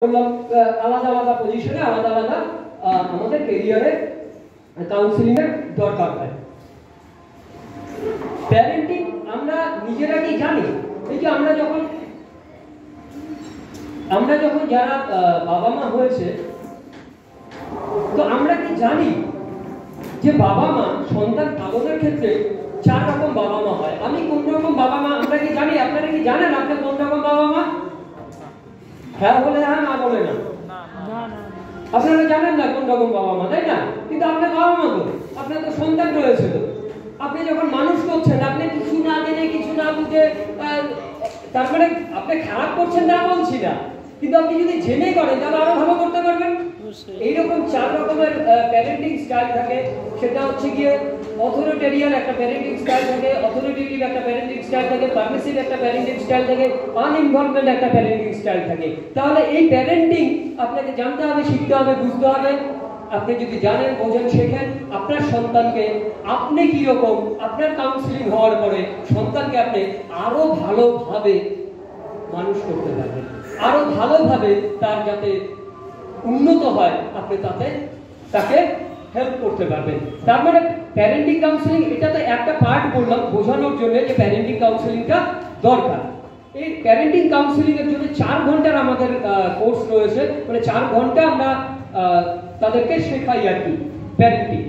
বললাম আলাদা আলাদা পজিশনে আলাদা আলাদা আমাদের ক্যারিয়ারে কাউন্সেলিং এর দরকার হয়। প্যারেন্টিং আমরা নিজেরা কি জানি? এই যে আমরা যখন যারা বাবা মা হয়েছে, তো আমরা কি জানি যে বাবা মা সন্তান পালনের ক্ষেত্রে 4 রকম বাবা মা হয়। আমি কোন রকম বাবা মা আমরা কি জানি? আপনারা কি জানেন আপনি কোন রকম বাবা মা? হ্যাঁ বলে হ্যাঁ, না বলে না। আপনারা জানেন না কোন রকম বাবা মা, তাই না? কিন্তু আপনার বাবা মা তো, আপনার তো সন্তান রয়েছে। তো আপনি যখন মানুষ করছেন, আপনি কিছু না জেনে কিছু না বুঝে, তার মানে আপনি খারাপ করছেন না বলছি না, কিন্তু আপনি যদি জেনে করেন তাহলে আরো ভালো করতে পারবেন। এইরকম 4 রকমের প্যারেন্টিং স্টাইল থাকে। সেটা হচ্ছে গিয়ে অথরিটেরিয়ান একটা প্যারেন্টিং স্টাইল থাকে, অথরিটেটিভ একটা প্যারেন্টিং স্টাইল থাকে, পারমিসিভ একটা প্যারেন্টিং স্টাইল থাকে, আনইনভলভমেন্ট একটা প্যারেন্টিং স্টাইল থাকে। তাহলে এই প্যারেন্টিং আপনাকে জানতে হবে, শিখতে হবে, বুঝতে হবে। আপনি যদি জানেন, বোঝেন, শেখেন, আপনার সন্তানকে আপনি কি রকম, আপনার কাউন্সিলিং হওয়ার পরে সন্তানকে আপনি আরো ভালোভাবে মানুষ করতে পারবেন, আরো ভালোভাবে তার যাতে উন্নত হয়, আপনি তাকে হেল্প করতে পারবেন। তার মানে প্যারেন্টিং কাউন্সেলিং এটা তো একটা পার্ট বললাম বোঝানোর জন্য যে প্যারেন্টিং কাউন্সেলিংটা দরকার। এই প্যারেন্টিং কাউন্সেলিং এর জন্য 4 ঘন্টার আমাদের কোর্স রয়েছে, মানে 4 ঘন্টা আমরা তাদেরকে শেখাই আর কি প্যারেন্টিং।